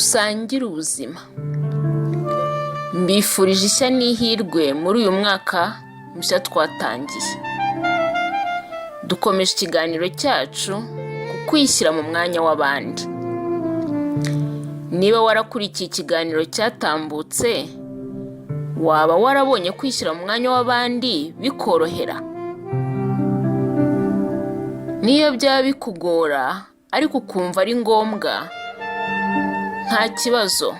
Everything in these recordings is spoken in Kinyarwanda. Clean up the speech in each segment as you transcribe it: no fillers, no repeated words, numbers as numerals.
dusangire ubuzima. Mbifurije ishya n'ihirwe muri uyu mwaka mushya twatangiye. Dukomeje ikiganiro cyacu ku kwishyira mu mwanya w'abandi. Niba warakurikiye ikiganiro cyatambutse, waba warabonye kwishyira mu mwanya w'abandi bikorohera. Niyo byaba bikugora ariko ukumva ari ngombwa, nta kibazo.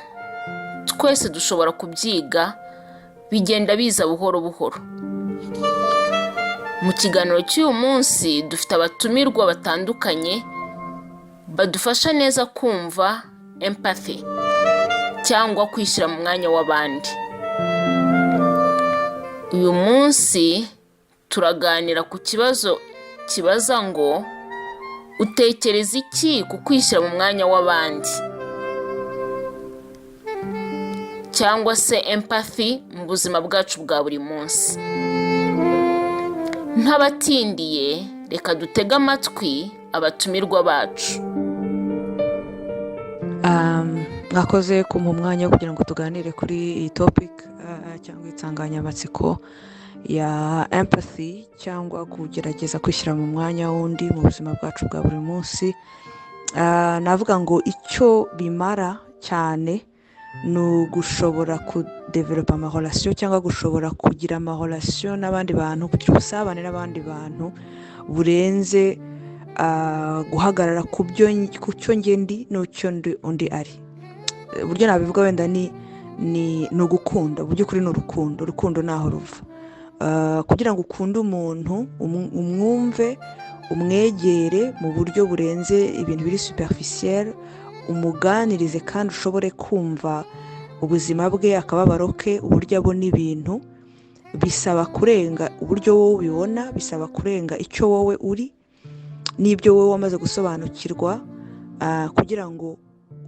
Twese dushobora kubyiga, bigenda biza buhoro buhoro. Mu kiganiro cy'uyu munsi dufite abatumirwa batandukanye badufasha neza kumva empathy cyangwa kwishyira mu mwanya w'abandi. Uyu munsi turaganira ku kibazo kibaza ngo utekereza iki ku kwishyira mu mwanya w'abandi, cyangwa se empathy mu buzima bwacu bwa buri munsi. Ntabatindiye, reka dutege amatwi abatumirwa bacu. Mwakoze kumpa umwanya wo kugira ngo tuganire kuri iyi topic cyangwa insanganyamatsiko ya empathy cyangwa kugerageza kwishyira mu mwanya w'undi mu buzima bwacu bwa buri munsi. Navuga ngo icyo bimara cyane ni ugushobora kudevelopa amarelation cyangwa gushobora kugira amarelation n'abandi bantu, kugira ubusabane n'abandi bantu burenze guhagarara ku cyo njye ndi n'icyo undi ari. Uburyo nabivuga wenda ni ugukunda, uburyo kuri ni urukundo naho ruva. Kugira ngo ukunde umuntu, umwumve, umwegere mu buryo burenze ibintu biri superficiel, umuganirize kandi ushobore kumva ubuzima bwe, akababaro ke, uburyo abona ibintu, bisaba kurenga uburyo wowe ubibona, bisaba kurenga icyo wowe uri n'ibyo wowe wamaze gusobanukirwa, kugira ngo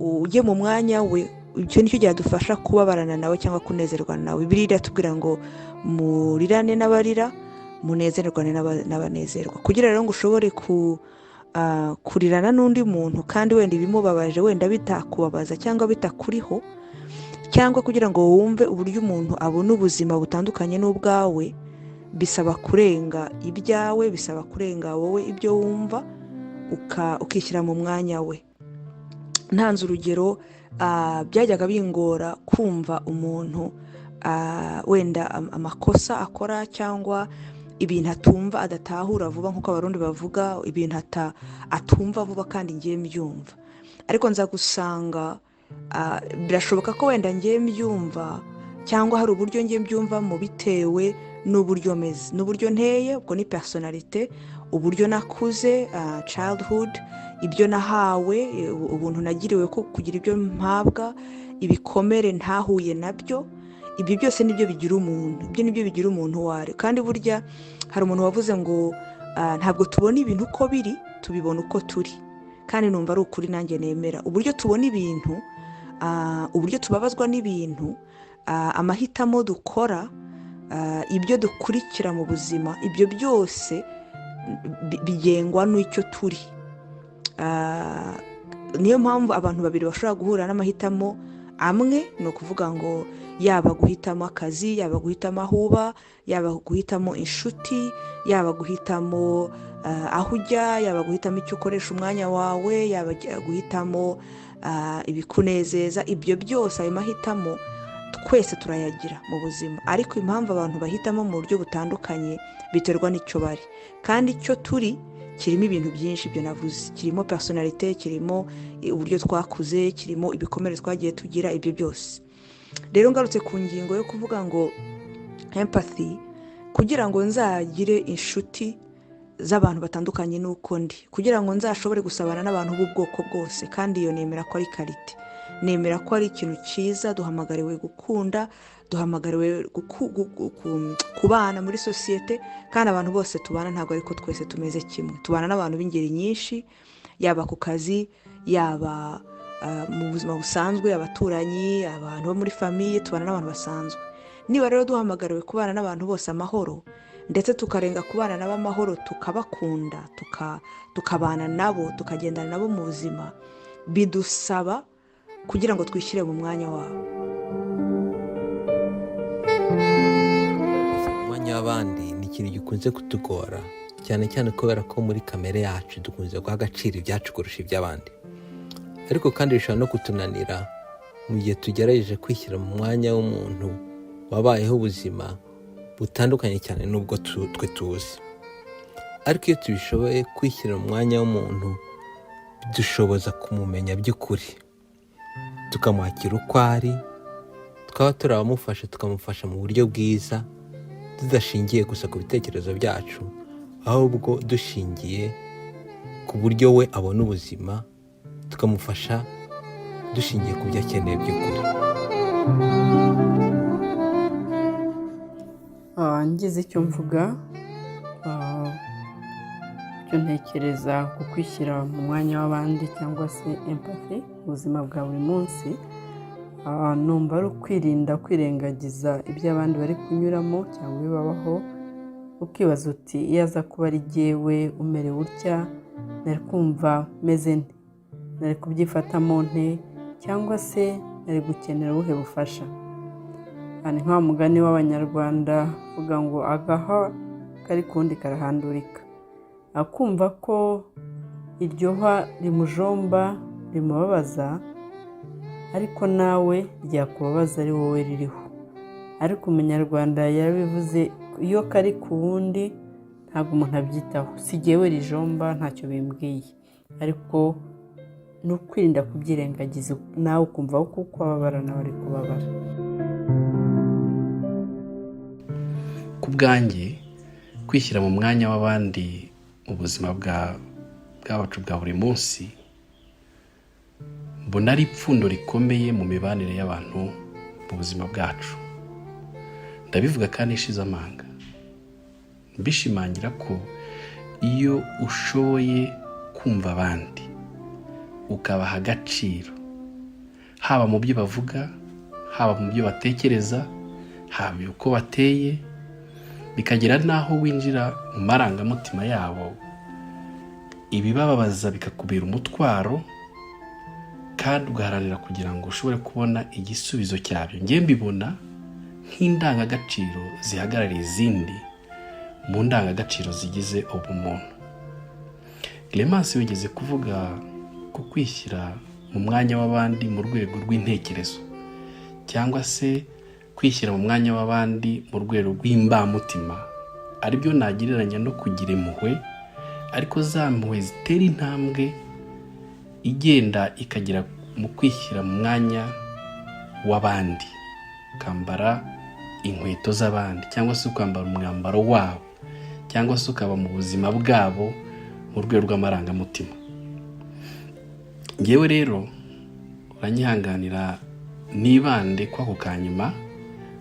ujye mu mwanya we. Icyo nicyo cyadufasha kubabarana nawe cyangwa kunezerwa nawe. Bibiliya iratubwira ngo murirane n'abarira, munezerwane n'abanezerwa. Kugira rero ngo ushobore kurirana n'undi muntu kandi wenda ibimubabaje wenda bitakubabaza cyangwa bitakuriho, cyangwa kugira ngo wumve uburyo umuntu abona ubuzima butandukanye n'ubwawe, bisaba kurenga ibyawe, bisaba kurenga wowe ibyo wumva, ukishyira mu mwanya we. Ntanze urugero, byajyaga bingora kumva umuntu wenda amakosa akora cyangwa ibintu atumva, adatahura vuba nk'uko abarundi bavuga, ibintu atumva vuba kandi ngiye mbyumva. Ariko nza gusanga birashoboka ko wenda ngiye mbyumva cyangwa hari uburyo ngiye mbyumvamo bitewe n'uburyo meze, n'uburyo nteye, ubwo ni personality, uburyo nakuze, childhood, ibyo nahawe, ubuntu nagiriwe ko kugira ibyo mpabwa, ibikomere ntahuye nabyo. Ibyo byose nibyo bigira umuntu, ibyo nibyo bigira umuntu wari. Kandi burya hari umuntu wavuze ngo ntabwo tubona ibintu uko biri, tubibona uko turi. Kandi numva ari ukuri, nanjye nemera uburyo tubona ibintu, uburyo tubabazwa n'ibintu, amahitamo dukora, ibyo dukurikira mu buzima, ibyo byose bigengwa n'icyo turi. Niyo mpamvu abantu babiri bashobora guhura n'amahitamo amwe, ni ukuvuga ngo yaba guhitamo akazi, yaba guhitamo aho uba, yaba guhitamo inshuti, yaba guhitamo aho ujya, yaba guhitamo icyo ukoresha umwanya wawe, yaba guhitamo ibikunezeza. Ibyo byose, ayo mahitamo twese turayagira mu buzima, ariko impamvu abantu bahitamo mu buryo butandukanye biterwa n'icyo bari. Kandi icyo turi kirimo ibintu byinshi, ibyo navuze, kirimo personality, kirimo uburyo twakuze, kirimo ibikomere twagiye tugira, ibyo byose. Rero ngarutse ku ngingo yo kuvuga ngo empathy, kugira ngo nzagire inshuti z'abantu batandukanye n'uko ndi, kugira ngo nzashobore gusabana n'abantu b'ubwoko bwose, kandi iyo nemera ko ari karite, nemera ko ari ikintu cyiza. Duhamagariwe gukunda, duhamagariwe kubana muri sosiyete, kandi abantu bose tubana ntabwo ariko twese tumeze kimwe. Tubana n'abantu b'ingeri nyinshi, yaba ku kazi, yaba mu buzima busanzwe, abaturanyi, abantu bo muri famiye, tubana n'abantu basanzwe. Niba rero duhamagariwe kubana n'abantu bose amahoro, ndetse tukarenga kubana nabo amahoro, tukabakunda, tukabana nabo, tukagendana nabo mu buzima, bidusaba kugira ngo twishyire mu mwanya wabo. Umwanya w'abandi ni ikintu gikunze kutugora, cyane cyane kubera ko muri kamere yacu dukunze guha agaciro ibyacu kurusha iby'abandi. Ariko kandi bishobora no kutunanira mu gihe tugerageje kwishyira mu mwanya w'umuntu wabayeho ubuzima butandukanye cyane n'ubwo twe tuzi. Ariko iyo tubishoboye kwishyira mu mwanya w'umuntu, dushoboza kumumenya by'ukuri, tukamwakira uko ari, twaba turabamufasha tukamufasha mu buryo bwiza, tudashingiye gusa ku bitekerezo byacu, ahubwo dushingiye ku buryo we abona ubuzima, tukamufasha dushingiye ku byo akeneye by'ukuri. Ngize icyo mvuga, icyo ntekereza ku kwishyira mu mwanya w'abandi cyangwa se empathy mu buzima bwa buri munsi, numva ari ukwirinda kwirengagiza ibyo abandi bari kunyuramo cyangwa ibibabaho, ukibaza uti iyo aza kuba ari jyewe umerewe utya, nari kumva meze nte, nari kubyifatamo nte, cyangwa se nari gukenera ubuhe bufasha. Ni nka mugani w'Abanyarwanda uvuga ngo agaha kari kundi karahandurika. Akumva ko iryo hwa rimujomba rimubabaza, ariko nawe ryakubabaza ari wowe ririho. Ariko Umunyarwanda yarabivuze, iyo kari ku wundi ntabwo umuntu abyitaho, si jyewe rijomba ntacyo bimbwiye. Ariko ni ukwirinda kubyirengagiza, nawe ukumva ko uko ababara nawe ari kubabara. Ku bwanjye, kwishyira mu mwanya w'abandi mu buzima bwacu bwa buri munsi, mbona ari ipfundo rikomeye mu mibanire y'abantu mu buzima bwacu. Ndabivuga kandi ishize amanga, mbishimangira ko iyo ushoboye kumva abandi ukabaha agaciro, haba mu byo bavuga, haba mu byo batekereza, haba uko bateye, bikagera n'aho winjira mu marangamutima yabo, ibibababaza bikakubera umutwaro, kandi ugaharanira kugira ngo ushobore kubona igisubizo cyabyo. Njye mbibona nk'indangagaciro zihagarariye izindi mu ndangagaciro zigize ubumuntu. Clemence wigeze kuvuga ko kwishyira mu mwanya w'abandi mu rwego rw'intekerezo, cyangwa se kwishyira mu mwanya w'abandi mu rwego rw'imbamutima, ari byo nagereranya no kugira impuhwe, ariko za mpuhwe zitera intambwe igenda ikagera mu kwishyira mu mwanya w'abandi, ukambara inkweto z'abandi, cyangwa se ukambara umwambaro wabo, cyangwa se ukaba mu buzima bwabo mu rwego rw'amarangamutima. Ngewe rero uranyihanganira nibande kw'ako kanyuma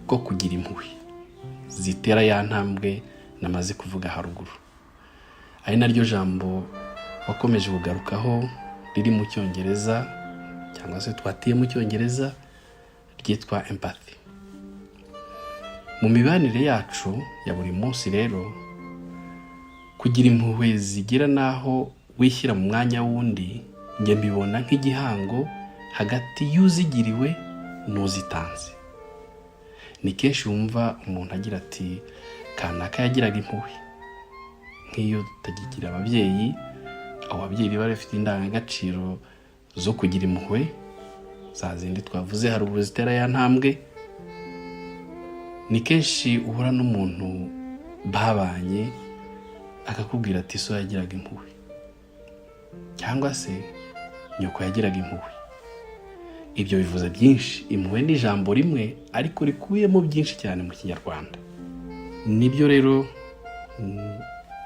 ko kugira impuhwe zitera ya ntambwe namaze kuvuga haruguru, ari naryo jambo wakomeje kugarukaho riri mu Cyongereza, cyangwa se twatiye mu Cyongereza, ryitwa empathy. Mu mibanire yacu ya buri munsi rero, kugira impuhwe zigira naho wishyira mu mwanya w'undi, njye mbibona nk'igihango hagati y'uzigiriwe n'uzitanze. Ni kenshi wumva umuntu agira ati kanaka yagiraga impuhwe. Nk'iyo tutagigira ababyeyi, abo babyeyi bari bafite indangagaciro zo kugira impuhwe, za zindi twavuze haruguru zitera ya ntambwe, ni kenshi uhura n'umuntu babanye akakubwira ati so yagiraga impuhwe, cyangwa se nyoko yagiraga impuhwe. Ibyo bivuze byinshi. Impuhwe ni ijambo rimwe ariko rikubiyemo byinshi cyane mu Kinyarwanda. Nibyo rero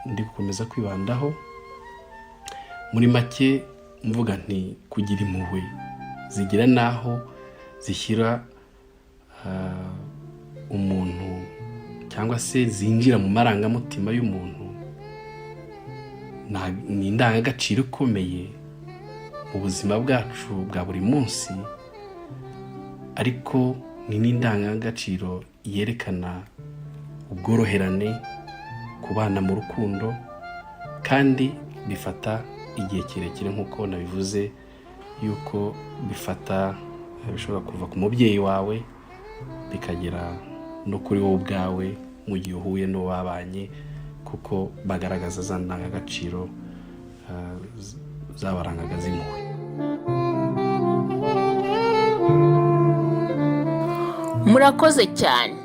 ndi gukomeza kwibandaho. Muri make mvuga nti kugira impuhwe zigira naho zishyira umuntu, cyangwa se zinjira mu marangamutima y'umuntu, ni indangagaciro ikomeye mu buzima bwacu bwa buri munsi, ariko ni n'indangagaciro yerekana ubworoherane, kubana mu rukundo, kandi bifata igihe kirekire nk'uko nabivuze yuko bifata bishobora kuva ku mubyeyi wawe bikagera no kuri wowe ubwawe mu gihe uhuye n'uwo babanye, kuko bagaragaza za ndangagaciro zabarangaga z'impuhwe. Murakoze cyane.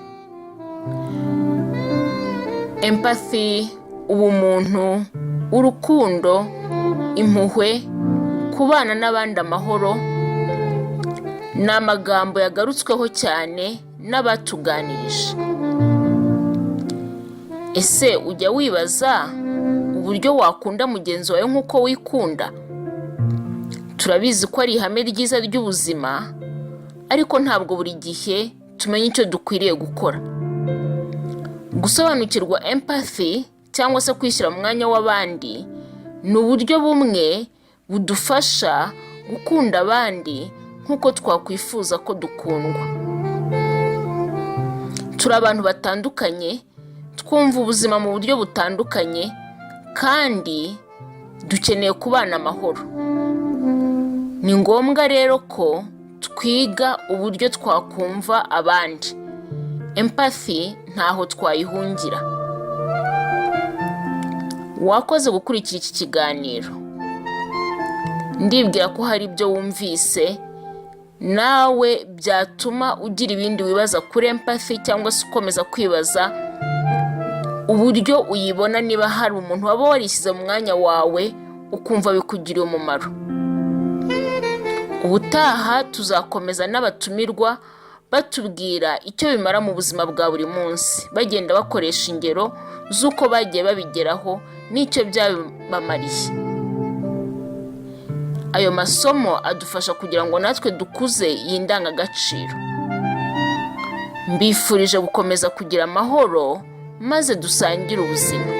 Empathy, ubumuntu, urukundo, impuhwe, kubana n'abandi amahoro ni amagambo yagarutsweho cyane n'abatuganirije. Ese ujya wibaza uburyo wakunda mugenzi wawe nk'uko wikunda? Turabizi ko ari ihame ryiza ry'ubuzima, ariko ntabwo buri gihe tumenya icyo dukwiriye gukora. Gusobanukirwa empathy cyangwa se kwishyira mu mwanya w'abandi ni uburyo bumwe budufasha gukunda abandi nk'uko twakwifuza ko dukundwa. Turi abantu batandukanye, twumva ubuzima mu buryo butandukanye, kandi dukeneye kubana amahoro. Ni ngombwa rero ko twiga uburyo twakumva abandi. Empathy ntaho twayihungira. Wakoze gukurikira iki kiganiro. Ndibwira ko hari ibyo wumvise nawe byatuma ugira ibindi wibaza kuri empathy, cyangwa se ukomeza kwibaza uburyo uyibona, niba hari umuntu waba warishyize mu mwanya wawe ukumva bikugiriye umumaro. Ubutaha tuzakomeza n'abatumirwa batubwira icyo bimara mu buzima bwa buri munsi, bagenda bakoresha ingero z'uko bagiye babigeraho n'icyo byabamariye. Ayo masomo adufasha kugira ngo natwe dukuze iyi ndangagaciro. Mbifurije gukomeza kugira amahoro maze dusangire ubuzima.